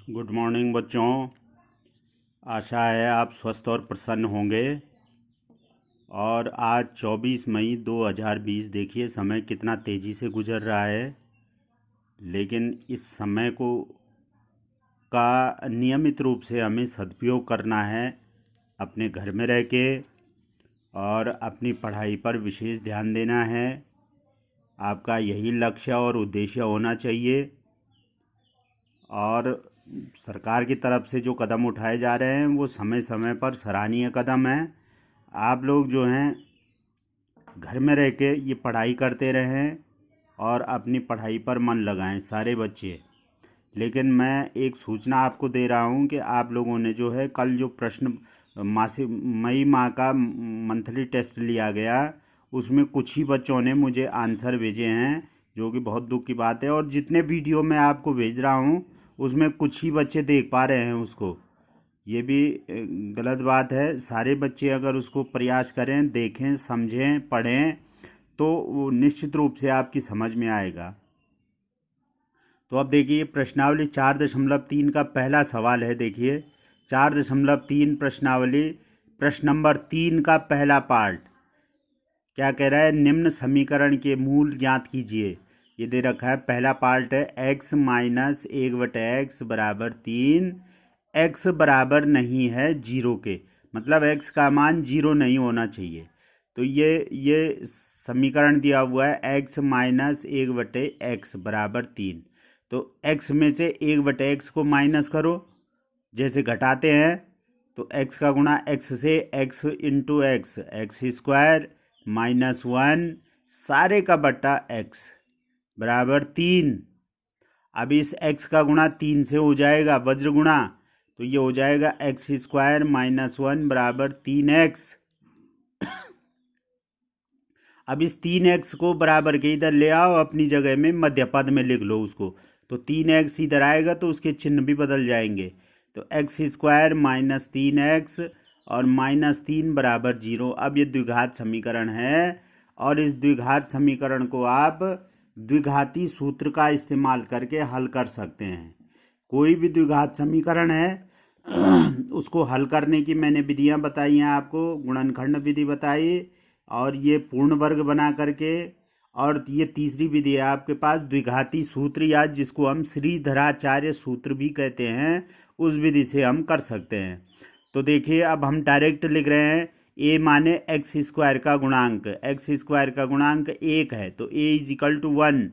Good morning बच्चों। आशा है आप स्वस्थ और प्रसन्न होंगे। और आज 24 मई 2020, देखिए समय कितना तेज़ी से गुजर रहा है। लेकिन इस समय को का नियमित रूप से हमें सदुपयोग करना है, अपने घर में रह के, और अपनी पढ़ाई पर विशेष ध्यान देना है। आपका यही लक्ष्य और उद्देश्य होना चाहिए। और सरकार की तरफ से जो कदम उठाए जा रहे हैं वो समय समय पर सराहनीय कदम हैं। आप लोग जो हैं घर में रह के ये पढ़ाई करते रहें और अपनी पढ़ाई पर मन लगाएं सारे बच्चे। लेकिन मैं एक सूचना आपको दे रहा हूँ कि आप लोगों ने जो है कल जो प्रश्न मासिक मई माह का मंथली टेस्ट लिया गया, उसमें कुछ ही बच्चों ने मुझे आंसर भेजे हैं, जो कि बहुत दुख की बात है। और जितने वीडियो मैं आपको भेज रहा हूँ उसमें कुछ ही बच्चे देख पा रहे हैं उसको। ये भी गलत बात है। सारे बच्चे अगर उसको प्रयास करें, देखें, समझें, पढ़ें, तो वो निश्चित रूप से आपकी समझ में आएगा। तो अब देखिए प्रश्नावली 4.3 का पहला सवाल है। देखिए 4.3 प्रश्नावली, प्रश्न नंबर 3 का पहला पार्ट क्या कह रहा है? निम्न समीकरण के मूल ज्ञात कीजिए। ये दे रखा है, पहला पार्ट है x माइनस 1/x बराबर 3। x बराबर नहीं है 0 के, मतलब x का मान 0 नहीं होना चाहिए। तो ये समीकरण दिया हुआ है x माइनस 1/x बराबर 3। तो x में से 1/x को माइनस करो, जैसे घटाते हैं, तो x का गुणा x से x into x square minus 1 सारे का बट्टा x बराबर 3। अब इस x का गुणा 3 से हो जाएगा वज्र गुणा, तो ये हो जाएगा एक्स स्क्वायर माइनस 1 बराबर 3x। अब इस 3x को बराबर के इधर ले आओ, अपनी जगह में मध्य पद में लिख लो उसको, तो 3x इधर आएगा तो उसके चिन्ह भी बदल जाएंगे। तो एक्स स्क्वायर माइनस 3x और माइनस 3 बराबर 0। अब ये द्विघात समीकरण है, और इस द्विघात समीकरण को आप द्विघाती सूत्र का इस्तेमाल करके हल कर सकते हैं। कोई भी द्विघात समीकरण है उसको हल करने की मैंने विधियां बताई हैं आपको, गुणनखंड विधि बताई, और ये पूर्ण वर्ग बना करके, और ये तीसरी विधि है आपके पास द्विघाती सूत्र, या जिसको हम श्रीधराचार्य सूत्र भी कहते हैं, उस विधि से हम कर सकते हैं। तो देखिए अब हम डायरेक्ट लिख रहे हैं, a माने एक्स स्क्वायर का गुणांक, एक्स स्क्वायर का गुणांक 1 है तो a is equal to 1।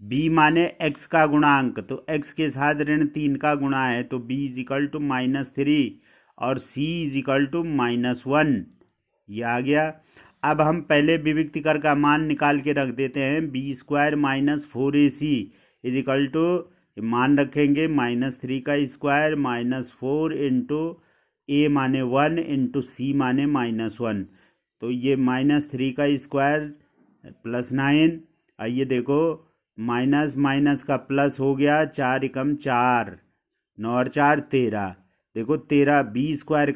b माने x का गुणांक, तो x के साथ ऋण 3 का गुणा है तो b इज इक्वल टू -3, और c इज इक्वल टू -1। ये आ गया। अब हम पहले विभक्ति कर का मान निकाल के रख देते हैं, B square minus 4ac is equal to, मान रखेंगे -3 का स्क्वायर माइनस 4 इंटू ए माने 1 इंटू सी माने -1। तो ये -3 का स्क्वायर प्लस 9, आइए देखो माइनस माइनस का प्लस हो गया, 4 एकम 4, 9 और 4 13। देखो 13, बी स्क्वायर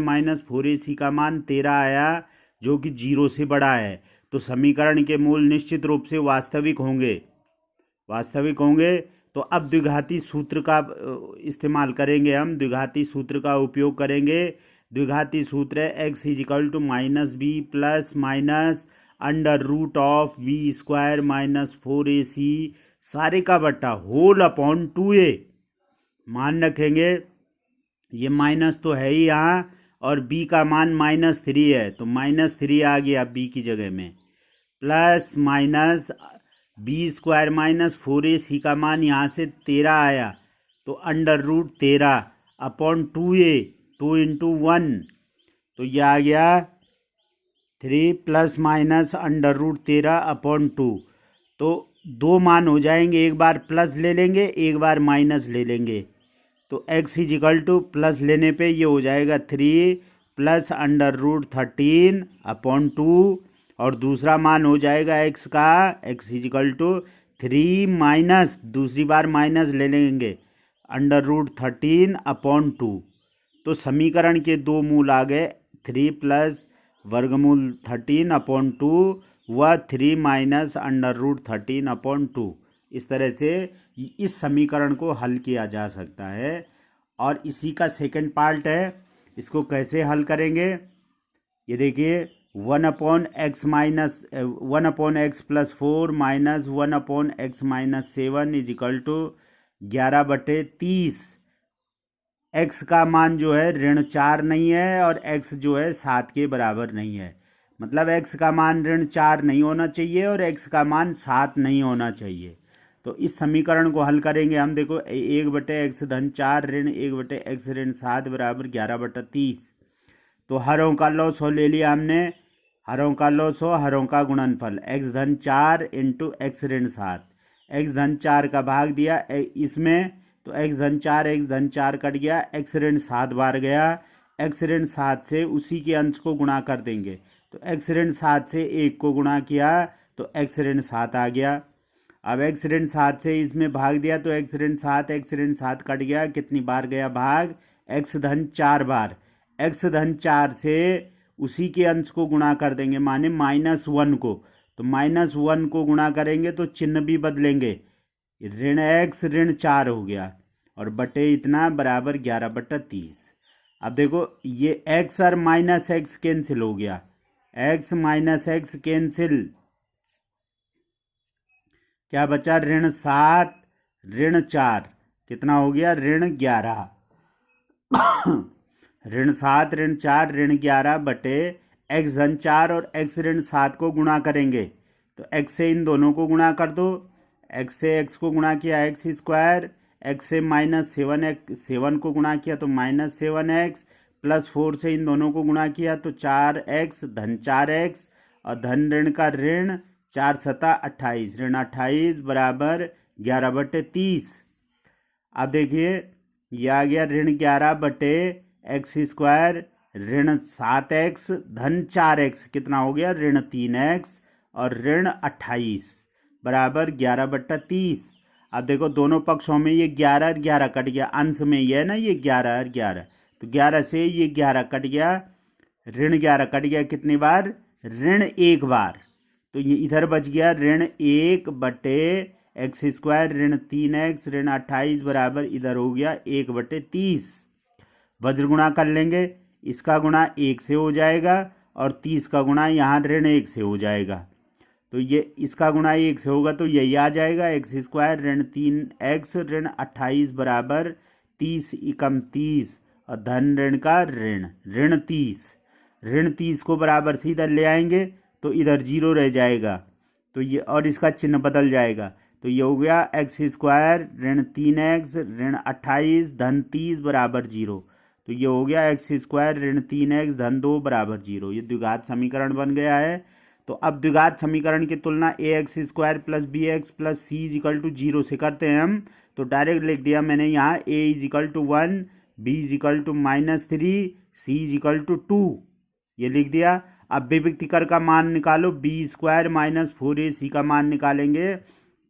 माइनस 4ac का मान 13 आया, जो कि 0 से बड़ा है। तो समीकरण के मूल निश्चित रूप से वास्तविक होंगे। तो अब द्विघाती सूत्र का इस्तेमाल करेंगे, हम द्विघाती सूत्र का उपयोग करेंगे। द्विघाती सूत्र है x is equal to minus B plus minus under root of B square minus 4ac सारे का बट्टा होल अपॉन 2a। मान रखेंगे, ये माइनस तो है ही यहाँ, और b का मान -3 है तो -3 आ गया b की जगह में, plus minus B square minus 4ac का मान यहाँ से 13 आया, तो under root 13 upon 2a, 2 into 1, तो यह आ गया 3 plus minus under root 13 upon 2। तो दो मान हो जाएंगे, एक बार प्लस ले लेंगे, एक बार माइनस ले लेंगे। तो x is equal two plus लेने पे ये हो जाएगा 3 प्लस अंडर रूट 13 अपॉन 2, और दूसरा मान हो जाएगा x का, x is equal to 3 minus, दूसरी बार माइनस ले लेंगे, अंडर रूट 13 अपॉन 2। तो समीकरण के दो मूल आ गए, 3 प्लस वर्गमूल 13 अपॉन 2 व 3 माइनस अंडर रूट 13 अपॉन 2। इस तरह से इस समीकरण को हल किया जा सकता है। और इसी का सेकंड पार्ट है, इसको कैसे हल करेंगे, ये देखिए 1/x minus 1/x-7 is equal to 11/30। x का मान जो है -4 नहीं है और x जो है 7 के बराबर नहीं है, मतलब x का मान -4 नहीं होना चाहिए और x का मान 7 नहीं होना चाहिए। तो इस समीकरण को हल करेंगे हम, देखो 1/x-4 1/x-7 बराबर 11/30। तो हरों का लॉस ले लिया हमने, हरों का लॉस हरों का गुणनफल x-4 इंटू x-7, x-4 का भाग दिया इसमें तो x-4 कट गया, x-7 बार गया, x-7 से उसी के अंश को गुणा कर देंगे, तो x-7 से 1 को गुणा किया तो x-7 आ गया। अब x-7 से इसमें भाग दिया तो x-7 कट गया, कितनी बार गया भाग, x-4 बार, x-4 से उसी के अंश को गुणा कर देंगे माने -1 को, तो -1 को गुणा करेंगे तो चिन्ह भी बदलेंगे, -x -4 हो गया और बटे इतना बराबर 11/30। अब देखो ये x और -x कैंसिल हो गया, x -x कैंसिल, क्या बचा, -7 -4 कितना हो गया, -11 -7 -4 -11 बटे x-4 और x-7 को गुणा करेंगे तो x से इन दोनों को गुणा कर दो, x से x को गुणा किया x², x से -7 को गुणा किया तो -7x, +4 से इन दोनों को गुणा किया तो 4x -4x और धन ऋण का ऋण 4 सता 28, -28 बराबर 11/30। अब देखिए ये आ गया -11/x² -7x धन 4x कितना हो गया, -3x और -28 बराबर 11/30। अब देखो दोनों पक्षों में ये 11 और 11 कट गया, अंश में ये है ना, ये 11 और 11, तो 11 से ये 11 कट गया, -11 कट गया कितनी बार, -1 बार, तो ये इधर बच गया -1/x² -3x -28 बराबर इधर हो गया 1/30। वज्र गुणा कर लेंगे, इसका गुणा 1 से हो जाएगा और 30 का गुणा यहाँ -1 से हो जाएगा, तो ये इसका गुणा 1 से होगा तो यही आ जाएगा x² -3x -28 बराबर 30 × 30 और धन ऋण का ऋण 30 को बराबर से इधर ले आएंगे तो इधर 0 रह जाएगा, तो ये और इसका चिन्ह बदल जाएगा, तो ये हो गया x² -3x -28 धन 30 बराबर 0, तो ये हो गया x² -3x धन 2 बराबर 0। ये द्विघात समीकरण बन गया है। तो अब द्विघात समीकरण की तुलना ax² + bx + c = 0 से करते हैं हम, तो डायरेक्ट लिख दिया मैंने यहाँ a = 1, b = -3, c = 2, ये लिख दिया। अब विभक्तिकर का मान निकालो, b² - 4ac का मान निकालेंगे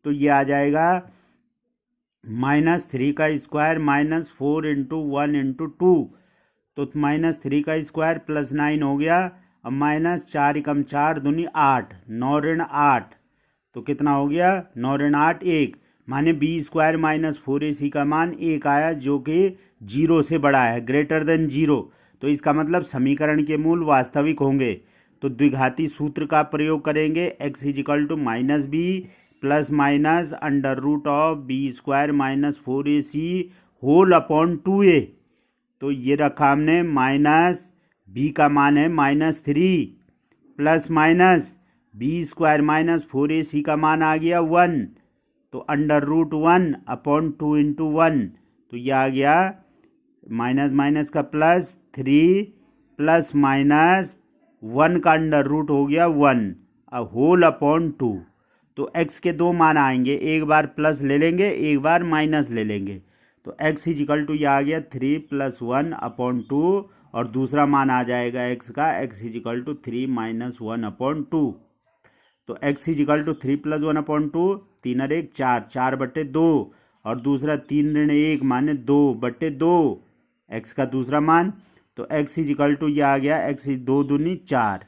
तो ये आ जाएगा -3 का स्क्वायर -4 × 1 × 2, तो -3 का स्क्वायर +9 हो गया, अब -4 × 4 दूनी 8, 9 ऋण 8, तो कितना हो गया, 9 ऋण 8 1, माने b² - 4ac का मान 1 आया जो कि 0 से बड़ा है, >0, तो इसका मतलब समीकरण के मूल वास्तविक होंगे। तो द्विघाती सूत्र का प्रयोग करेंगे, x = -b ± √b² - 4ac whole upon 2a, तो ये रखा हमने, b का मान है -3 प्लस माइनस b² - 4ac का मान आ गया 1, तो √1 अपॉन 2 × 1, तो ये आ गया माइनस का प्लस 3 प्लस माइनस 1 का √ हो गया 1 होल अपॉन 2। तो x के दो मान आएंगे, एक बार प्लस ले लेंगे एक बार माइनस ले लेंगे, तो x = ये आ गया 3 + 1 अपॉन 2 और दूसरा मान आ जाएगा x का, x = 3 - 1 अपॉन 2, तो x = 3 + 1 अपॉन 2, 3 और 1 4, 4/2 और दूसरा 3 ऋण 1 माने 2/2 x का दूसरा मान, तो x = ये आ गया x 2 दूनी 4,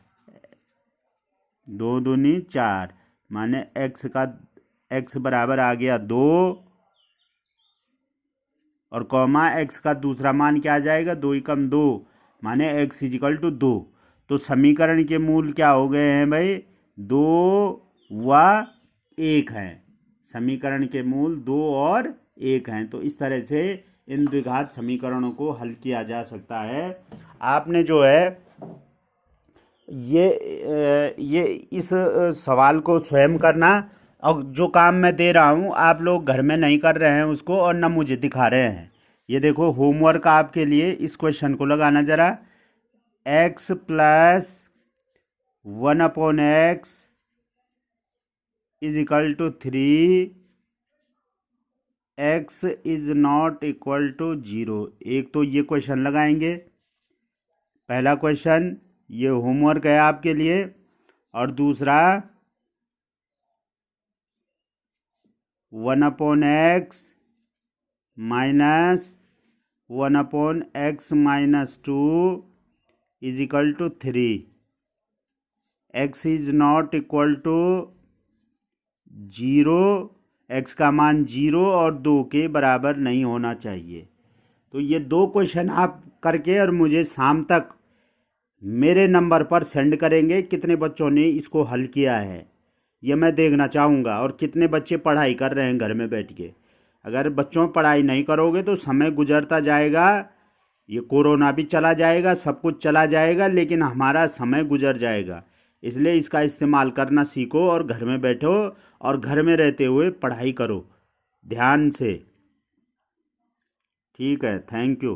2 दूनी 4 माने x का x बराबर आ गया 2 और कॉमा x का दूसरा मान क्या आ जाएगा, 2 एकम 2 माने x इजिकल टू 2। तो समीकरण के मूल क्या हो गए हैं भाई, 2 व 1 हैं। समीकरण के मूल 2 और 1 हैं। तो इस तरह से इन द्विघात समीकरणों को हल किया जा सकता है। आपने जो है ये इस सवाल को स्वयं करना, और जो काम मैं दे रहा हूँ आप लोग घर में नहीं कर रहे हैं उसको, और ना मुझे दिखा रहे हैं। ये देखो होमवर्क आपके लिए, इस क्वेश्चन को लगाना जरा। x plus 1/x is equal to 3, x is not equal to 0। एक तो ये क्वेश्चन लगाएंगे, पहला क्वेश्चन ये होमवर्क है आपके लिए। और दूसरा 1/x minus 1/x minus 2 is equal to 3। x is not equal to 0, x का मान 0 और 2 के बराबर नहीं होना चाहिए। तो ये दो क्वेश्चन आप करके और मुझे शाम तक मेरे नंबर पर सेंड करेंगे कितने बच्चों ने इसको हल किया है, ये मैं देखना चाहूँगा। और कितने बच्चे पढ़ाई कर रहे हैं घर में बैठ के। अगर बच्चों पढ़ाई नहीं करोगे तो समय गुजरता जाएगा, ये कोरोना भी चला जाएगा, सब कुछ चला जाएगा, लेकिन हमारा समय गुजर जाएगा। इसलिए इसका इस्तेमाल करना सीखो और घर में बैठो और घर में रहते हुए पढ़ाई करो ध्यान से। ठीक है, थैंक यू।